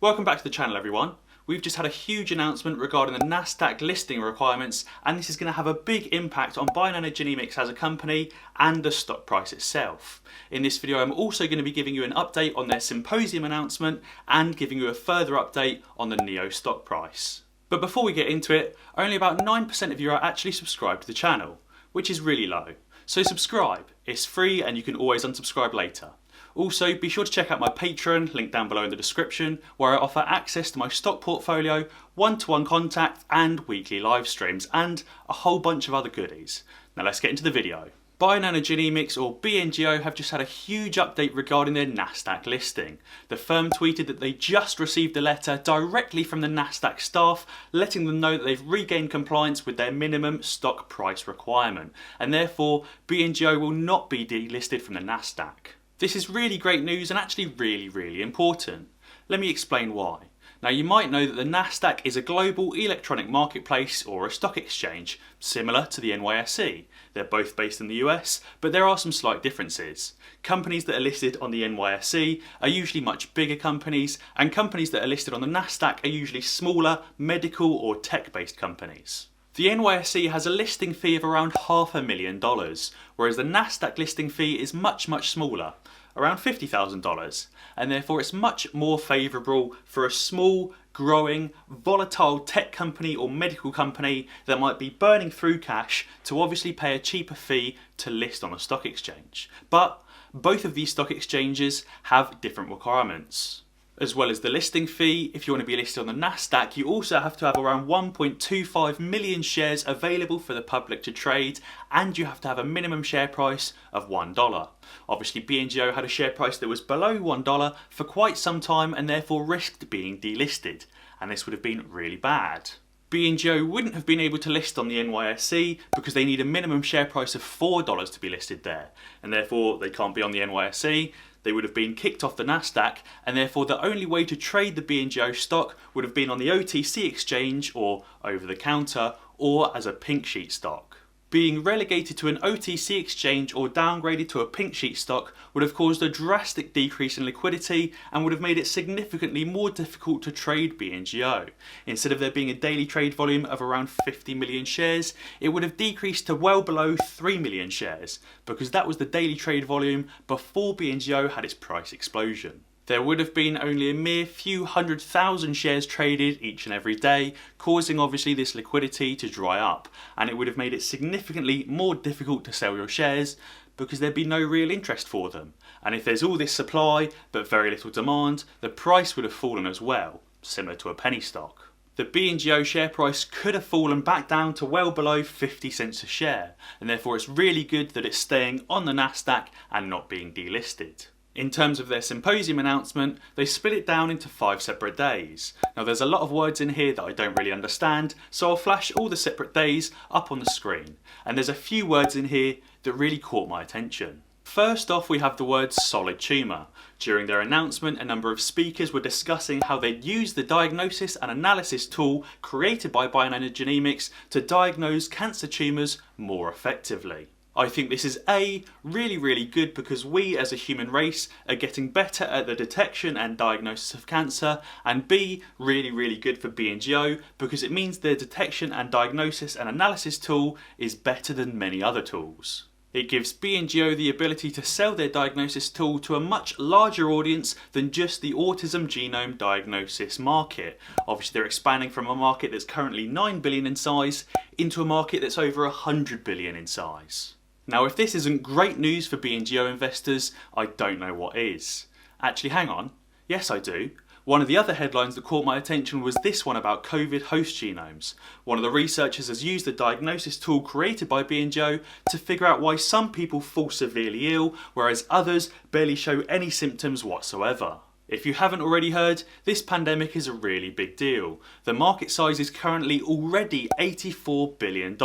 Welcome back to the channel, everyone. We've just had a huge announcement regarding the Nasdaq listing requirements, and this is going to have a big impact on Bionano Genomics as a company and the stock price itself. In this video, I'm also going to be giving you an update on their Symposium announcement and giving you a further update on the Nio stock price. But before we get into it, only about 9% of you are actually subscribed to the channel, which is really low. So subscribe, it's free and you can always unsubscribe later. Also, be sure to check out my Patreon, link down below in the description, where I offer access to my stock portfolio, one-to-one contact and weekly live streams, and a whole bunch of other goodies. Now let's get into the video. Bionano Genomics, or BNGO, have just had a huge update regarding their Nasdaq listing. The firm tweeted that they just received a letter directly from the Nasdaq staff letting them know that they've regained compliance with their minimum stock price requirement, and therefore BNGO will not be delisted from the Nasdaq. This is really great news and actually really important. Let me explain why. Now, you might know that the Nasdaq is a global electronic marketplace or a stock exchange, similar to the NYSE. They're both based in the US, but there are some slight differences. Companies that are listed on the NYSE are usually much bigger companies, and companies that are listed on the Nasdaq are usually smaller, medical or tech-based companies. The NYSE has a listing fee of around $500,000, whereas the Nasdaq listing fee is much smaller, around $50,000, and therefore it's much more favourable for a small, growing, volatile tech company or medical company that might be burning through cash to obviously pay a cheaper fee to list on a stock exchange. But both of these stock exchanges have different requirements. As well as the listing fee, if you want to be listed on the Nasdaq, you also have to have around 1.25 million shares available for the public to trade, and you have to have a minimum share price of $1. Obviously, BNGO had a share price that was below $1 for quite some time and therefore risked being delisted, and this would have been really bad. BNGO wouldn't have been able to list on the NYSE because they need a minimum share price of $4 to be listed there, and therefore they can't be on the NYSE. They would have been kicked off the Nasdaq, and therefore the only way to trade the BNGO stock would have been on the OTC exchange, or over the counter, or as a pink sheet stock. Being relegated to an OTC exchange or downgraded to a pink sheet stock would have caused a drastic decrease in liquidity and would have made it significantly more difficult to trade BNGO. Instead of there being a daily trade volume of around 50 million shares, it would have decreased to well below 3 million shares, because that was the daily trade volume before BNGO had its price explosion. There would have been only a mere few 100,000 shares traded each and every day, causing obviously this liquidity to dry up, and it would have made it significantly more difficult to sell your shares because there'd be no real interest for them. And if there's all this supply but very little demand, the price would have fallen as well, similar to a penny stock. The BNGO share price could have fallen back down to well below 50 cents a share, and therefore it's really good that it's staying on the Nasdaq and not being delisted. In terms of their Symposium announcement, they split it down into 5 separate days. Now there's a lot of words in here that I don't really understand, so I'll flash all the separate days up on the screen. And there's a few words in here that really caught my attention. First off, we have the word solid tumour. During their announcement, a number of speakers were discussing how they'd use the diagnosis and analysis tool created by Bionano Genomics to diagnose cancer tumours more effectively. I think this is A, really good because we as a human race are getting better at the detection and diagnosis of cancer, and B, really good for BNGO because it means their detection and diagnosis and analysis tool is better than many other tools. It gives BNGO the ability to sell their diagnosis tool to a much larger audience than just the autism genome diagnosis market. Obviously they're expanding from a market that's currently 9 billion in size into a market that's over 100 billion in size. Now, if this isn't great news for BNGO investors, I don't know what is. Actually, hang on. Yes, I do. One of the other headlines that caught my attention was this one about COVID host genomes. One of the researchers has used the diagnosis tool created by BNGO to figure out why some people fall severely ill, whereas others barely show any symptoms whatsoever. If you haven't already heard, this pandemic is a really big deal. The market size is currently already $84 billion,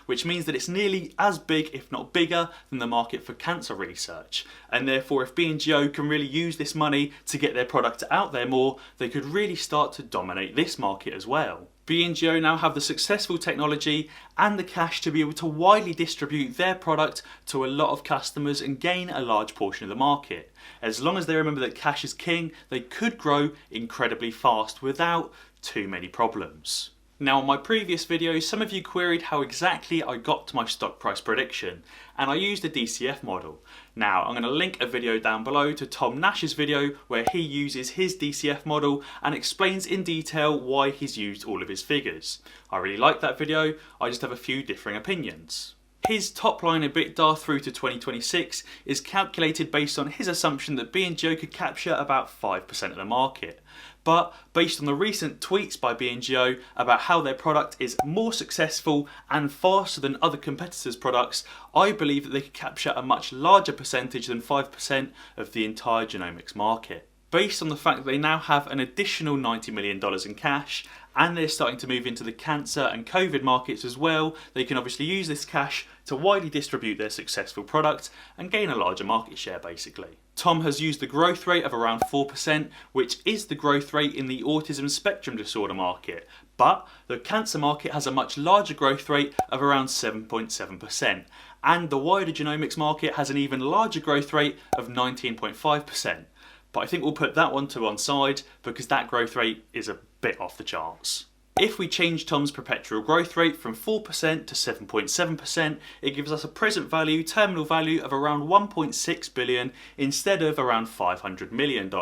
which means that it's nearly as big, if not bigger, than the market for cancer research. And therefore, if BNGO can really use this money to get their product out there more, they could really start to dominate this market as well. BNGO now have the successful technology and the cash to be able to widely distribute their product to a lot of customers and gain a large portion of the market. As long as they remember that cash is king, they could grow incredibly fast without too many problems. Now, on my previous video, some of you queried how exactly I got to my stock price prediction, and I used a DCF model. Now, I'm going to link a video down below to Tom Nash's video where he uses his DCF model and explains in detail why he's used all of his figures. I really like that video, I just have a few differing opinions. His top line EBITDA through to 2026 is calculated based on his assumption that BNGO could capture about 5% of the market. But based on the recent tweets by BNGO about how their product is more successful and faster than other competitors' products, I believe that they could capture a much larger percentage than 5% of the entire genomics market. Based on the fact that they now have an additional $90 million in cash and they're starting to move into the cancer and COVID markets as well, they can obviously use this cash to widely distribute their successful product and gain a larger market share basically. Tom has used the growth rate of around 4%, which is the growth rate in the autism spectrum disorder market, but the cancer market has a much larger growth rate of around 7.7%, and the wider genomics market has an even larger growth rate of 19.5%. But I think we'll put that one to one side because that growth rate is a bit off the charts. If we change Tom's perpetual growth rate from 4% to 7.7%, it gives us a present value, terminal value of around 1.6 billion instead of around $500 million.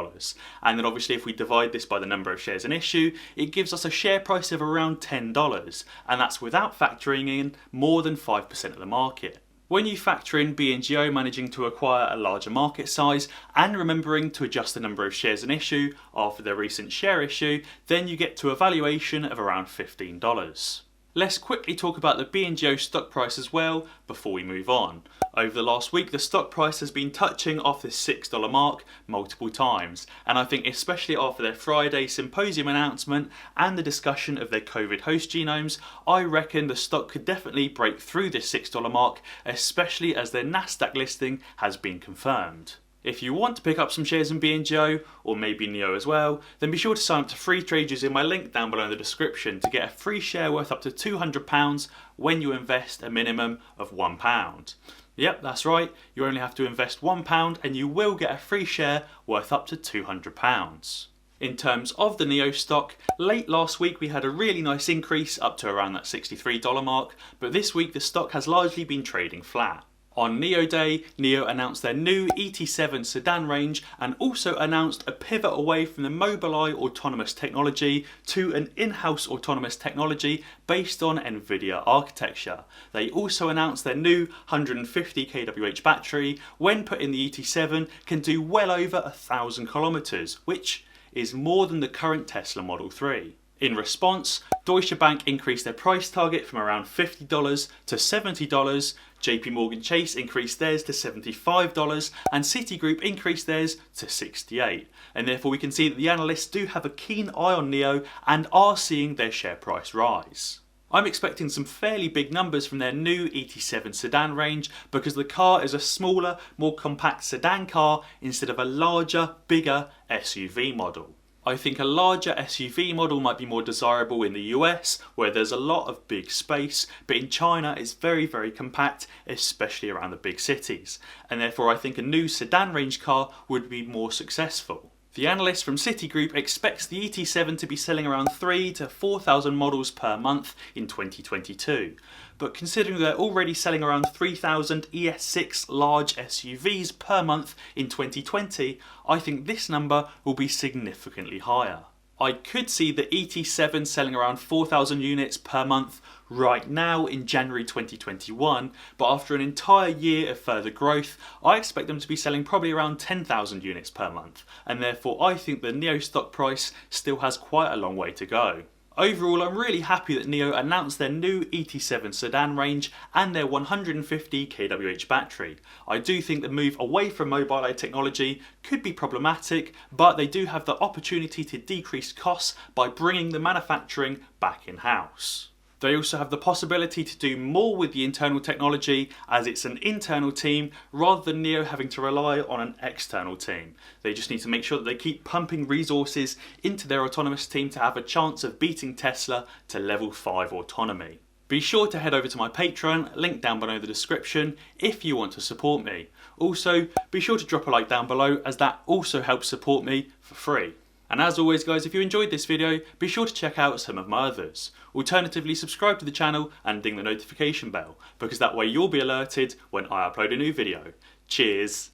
And then obviously if we divide this by the number of shares in issue, it gives us a share price of around $10, and that's without factoring in more than 5% of the market. When you factor in BNGO managing to acquire a larger market size and remembering to adjust the number of shares in issue after their recent share issue, then you get to a valuation of around $15. Let's quickly talk about the BNGO stock price as well before we move on. Over the last week, the stock price has been touching off this $6 mark multiple times, and I think especially after their Friday Symposium announcement and the discussion of their COVID host genomes, I reckon the stock could definitely break through this $6 mark, especially as their Nasdaq listing has been confirmed. If you want to pick up some shares in BNGO, or maybe NIO as well, then be sure to sign up to free trade using my link down below in the description to get a free share worth up to £200 when you invest a minimum of £1. Yep, that's right, you only have to invest £1 and you will get a free share worth up to £200. In terms of the Nio stock, late last week we had a really nice increase up to around that $63 mark, but this week the stock has largely been trading flat. On Nio Day, Nio announced their new ET7 Sedan range and also announced a pivot away from the Mobileye autonomous technology to an in-house autonomous technology based on NVIDIA architecture. They also announced their new 150 kWh battery, when put in the ET7, can do well over 1,000 kilometers, which is more than the current Tesla Model 3. In response, Deutsche Bank increased their price target from around $50 to $70, JP Morgan Chase increased theirs to $75, and Citigroup increased theirs to $68. And therefore we can see that the analysts do have a keen eye on Nio and are seeing their share price rise. I'm expecting some fairly big numbers from their new ET7 Sedan range because the car is a smaller, more compact sedan car instead of a larger, bigger SUV model. I think a larger SUV model might be more desirable in the US, where there's a lot of big space, but in China it's very compact, especially around the big cities, and therefore I think a new sedan range car would be more successful. The analyst from Citigroup expects the ET7 to be selling around 3,000 to 4,000 models per month in 2022. But considering they're already selling around 3,000 ES6 large SUVs per month in 2020, I think this number will be significantly higher. I could see the ET7 selling around 4,000 units per month right now in January 2021, but after an entire year of further growth, I expect them to be selling probably around 10,000 units per month, and therefore I think the Nio stock price still has quite a long way to go. Overall, I'm really happy that Nio announced their new ET7 Sedan range and their 150 kWh battery. I do think the move away from Mobileye technology could be problematic, but they do have the opportunity to decrease costs by bringing the manufacturing back in-house. They also have the possibility to do more with the internal technology, as it's an internal team rather than NIO having to rely on an external team. They just need to make sure that they keep pumping resources into their autonomous team to have a chance of beating Tesla to level 5 autonomy. Be sure to head over to my Patreon, link down below the description, if you want to support me. Also, be sure to drop a like down below, as that also helps support me for free. And as always guys, if you enjoyed this video, be sure to check out some of my others. Alternatively, subscribe to the channel and ding the notification bell, because that way you'll be alerted when I upload a new video. Cheers!